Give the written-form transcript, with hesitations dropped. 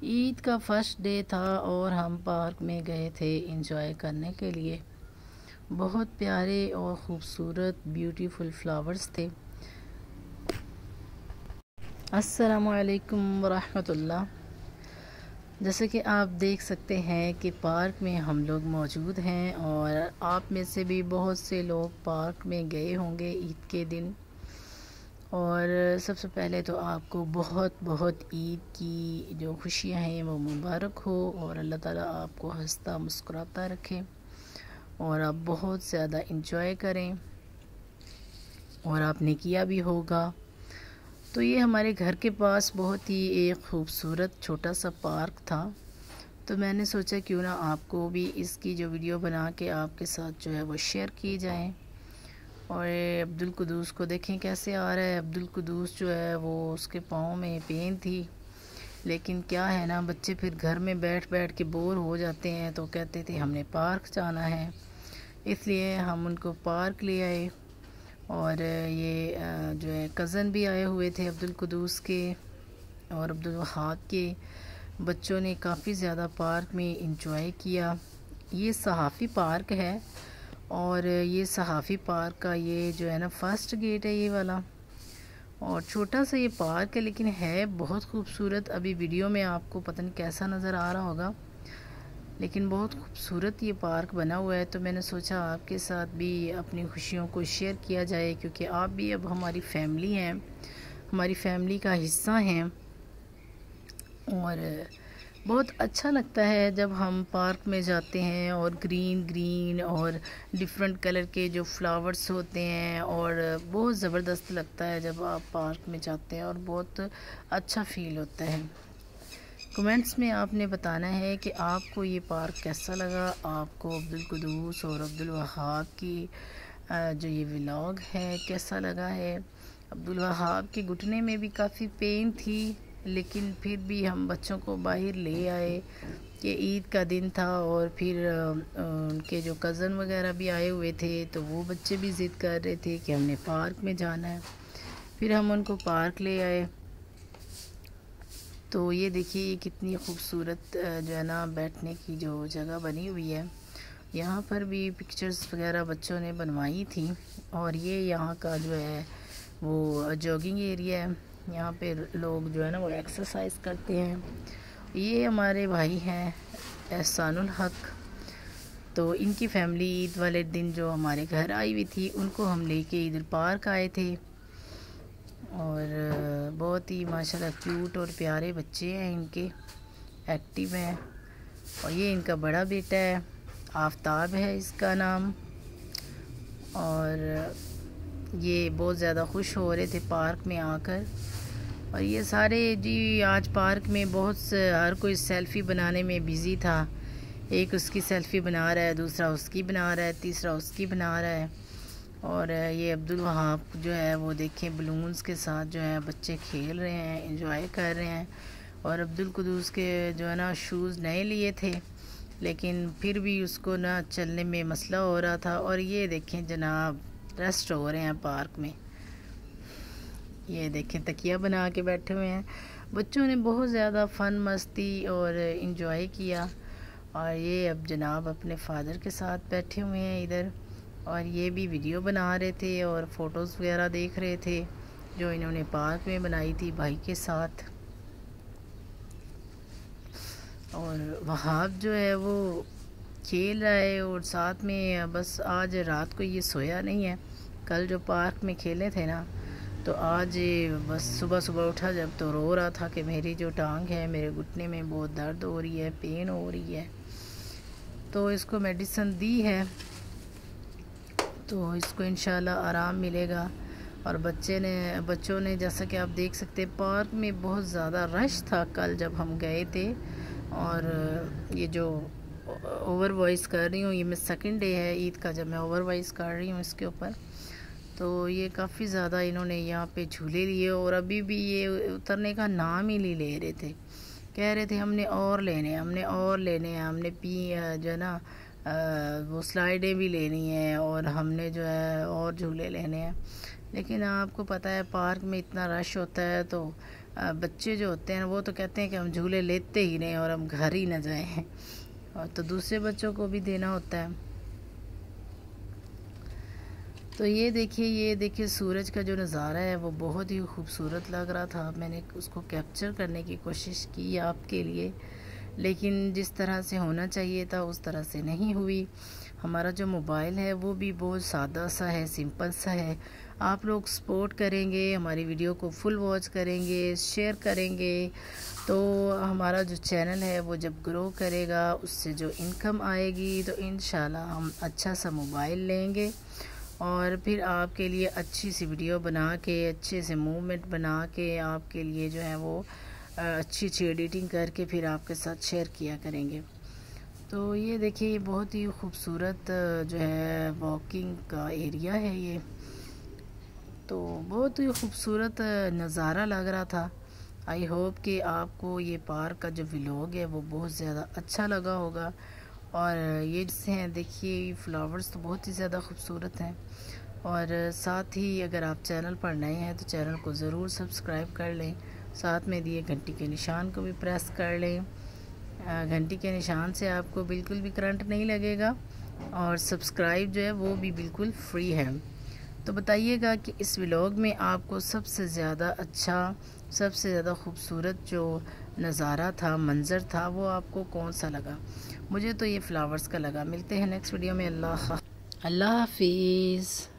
ईद का first day था और हम पार्क में गए थे एंजॉय करने के लिए। बहुत प्यारे और ख़ूबसूरत ब्यूटीफुल फ्लावर्स थे। अस्सलामु अलैकुम वरहमतुल्लाह। जैसे कि आप देख सकते हैं कि पार्क में हम लोग मौजूद हैं और आप में से भी बहुत से लोग पार्क में गए होंगे ईद के दिन। और सबसे पहले तो आपको बहुत बहुत ईद की जो खुशियां हैं वो मुबारक हो और अल्लाह ताला आपको हंसता मुस्कुराता रखे और आप बहुत ज़्यादा इंजॉय करें और आपने किया भी होगा। तो ये हमारे घर के पास बहुत ही एक ख़ूबसूरत छोटा सा पार्क था, तो मैंने सोचा क्यों ना आपको भी इसकी जो वीडियो बना के आपके साथ जो है वो शेयर की जाए। और अब्दुल कुदूस को देखें कैसे आ रहा है। अब्दुल कुदूस जो है वो उसके पाँव में पेन थी, लेकिन क्या है ना, बच्चे फिर घर में बैठ बैठ के बोर हो जाते हैं तो कहते थे हमने पार्क जाना है, इसलिए हम उनको पार्क ले आए। और ये जो है कज़न भी आए हुए थे अब्दुल कुदूस के और अब्दुल वहाब के। बच्चों ने काफ़ी ज़्यादा पार्क में इंजॉय किया। ये सहाफ़ी पार्क है और ये सहाफ़ी पार्क का ये जो है ना फर्स्ट गेट है ये वाला, और छोटा सा ये पार्क है लेकिन है बहुत खूबसूरत। अभी वीडियो में आपको पता नहीं कैसा नज़र आ रहा होगा, लेकिन बहुत खूबसूरत ये पार्क बना हुआ है। तो मैंने सोचा आपके साथ भी अपनी खुशियों को शेयर किया जाए, क्योंकि आप भी अब हमारी फैमिली हैं, हमारी फैमिली का हिस्सा हैं। और बहुत अच्छा लगता है जब हम पार्क में जाते हैं और ग्रीन ग्रीन और डिफरेंट कलर के जो फ्लावर्स होते हैं, और बहुत ज़बरदस्त लगता है जब आप पार्क में जाते हैं और बहुत अच्छा फ़ील होता है। कमेंट्स में आपने बताना है कि आपको ये पार्क कैसा लगा, आपको अब्दुल कुदूस और अब्दुल वहाब की जो ये व्लॉग है कैसा लगा है। अब्दुल वहाब के घुटने में भी काफ़ी पेन थी, लेकिन फिर भी हम बच्चों को बाहर ले आए कि ईद का दिन था। और फिर उनके जो कज़न वगैरह भी आए हुए थे, तो वो बच्चे भी ज़िद कर रहे थे कि हमने पार्क में जाना है। फिर हम उनको पार्क ले आए। तो ये देखिए कितनी खूबसूरत जो है ना बैठने की जो जगह बनी हुई है। यहाँ पर भी पिक्चर्स वगैरह बच्चों ने बनवाई थी। और ये यहाँ का जो है वो जॉगिंग एरिया है, यहाँ पे लोग जो है ना वो एक्सरसाइज करते हैं। ये हमारे भाई हैं एहसानुल हक, तो इनकी फैमिली ईद वाले दिन जो हमारे घर आई हुई थी उनको हम लेके इधर पार्क आए थे। और बहुत ही माशाल्लाह क्यूट और प्यारे बच्चे हैं इनके, एक्टिव हैं। और ये इनका बड़ा बेटा है, आफ्ताब है इसका नाम। और ये बहुत ज़्यादा खुश हो रहे थे पार्क में आकर। और ये सारे जी आज पार्क में बहुत से हर कोई सेल्फ़ी बनाने में बिज़ी था। एक उसकी सेल्फ़ी बना रहा है, दूसरा उसकी बना रहा है, तीसरा उसकी बना रहा है। और ये अब्दुल वहाब जो है वो देखें बलून्स के साथ जो है बच्चे खेल रहे हैं, एंजॉय कर रहे हैं। और अब्दुल कुदूस के जो है ना शूज़ नए लिए थे, लेकिन फिर भी उसको ना चलने में मसला हो रहा था। और ये देखें जनाब रेस्ट हो रहे हैं पार्क में, ये देखें तकिया बना के बैठे हुए हैं। बच्चों ने बहुत ज़्यादा फ़न मस्ती और इन्जॉय किया। और ये अब जनाब अपने फादर के साथ बैठे हुए हैं इधर, और ये भी वीडियो बना रहे थे और फ़ोटोज़ वगैरह देख रहे थे जो इन्होंने पार्क में बनाई थी भाई के साथ। और वहाब जो है वो खेल रहा है और साथ में बस आज रात को ये सोया नहीं है। कल जो पार्क में खेले थे ना, तो आज बस सुबह सुबह उठा जब तो रो रहा था कि मेरी जो टांग है मेरे घुटने में बहुत दर्द हो रही है, पेन हो रही है। तो इसको मेडिसिन दी है, तो इसको इंशाल्लाह आराम मिलेगा। और बच्चों ने जैसा कि आप देख सकते हैं पार्क में बहुत ज़्यादा रश था कल जब हम गए थे। और ये जो ओवर वॉइस कर रही हूँ, ये मैं सेकंड डे है ईद का जब मैं ओवर वॉइस कर रही हूँ इसके ऊपर। तो ये काफ़ी ज़्यादा इन्होंने यहाँ पे झूले लिए और अभी भी ये उतरने का नाम ही नहीं ले रहे थे। कह रहे थे हमने और लेने हैं, हमने और लेने हैं, हमने जो है ना वो स्लाइडें भी लेनी है और हमने जो है और झूले लेने हैं। लेकिन आपको पता है पार्क में इतना रश होता है, तो बच्चे जो होते हैं वो तो कहते हैं कि हम झूले लेते ही नहीं और हम घर ही ना जाएं, और तो दूसरे बच्चों को भी देना होता है। तो ये देखिए सूरज का जो नज़ारा है वो बहुत ही खूबसूरत लग रहा था। मैंने उसको कैप्चर करने की कोशिश की आपके लिए, लेकिन जिस तरह से होना चाहिए था उस तरह से नहीं हुई। हमारा जो मोबाइल है वो भी बहुत सादा सा है, सिंपल सा है। आप लोग सपोर्ट करेंगे, हमारी वीडियो को फुल वॉच करेंगे, शेयर करेंगे, तो हमारा जो चैनल है वो जब ग्रो करेगा उससे जो इनकम आएगी तो इंशाल्लाह हम अच्छा सा मोबाइल लेंगे और फिर आपके लिए अच्छी सी वीडियो बना के, अच्छे से मूवमेंट बना के आपके लिए जो है वो अच्छी एडिटिंग करके फिर आपके साथ शेयर किया करेंगे। तो ये देखिए ये बहुत ही खूबसूरत जो है वॉकिंग का एरिया है ये, तो बहुत ही खूबसूरत नज़ारा लग रहा था। आई होप कि आपको ये पार्क का जो व्लॉग है वो बहुत ज़्यादा अच्छा लगा होगा। और ये जैसे हैं देखिए फ्लावर्स तो बहुत ही ज़्यादा खूबसूरत हैं। और साथ ही अगर आप चैनल पर नए हैं तो चैनल को ज़रूर सब्सक्राइब कर लें, साथ में दिए घंटी के निशान को भी प्रेस कर लें। घंटी के निशान से आपको बिल्कुल भी करंट नहीं लगेगा और सब्सक्राइब जो है वो भी बिल्कुल फ्री है। तो बताइएगा कि इस व्लॉग में आपको सबसे ज़्यादा अच्छा, सबसे ज़्यादा खूबसूरत जो नज़ारा था, मंज़र था, वो आपको कौन सा लगा। मुझे तो ये फ्लावर्स का लगा। मिलते हैं नेक्स्ट वीडियो में। अल्लाह हाफिज़।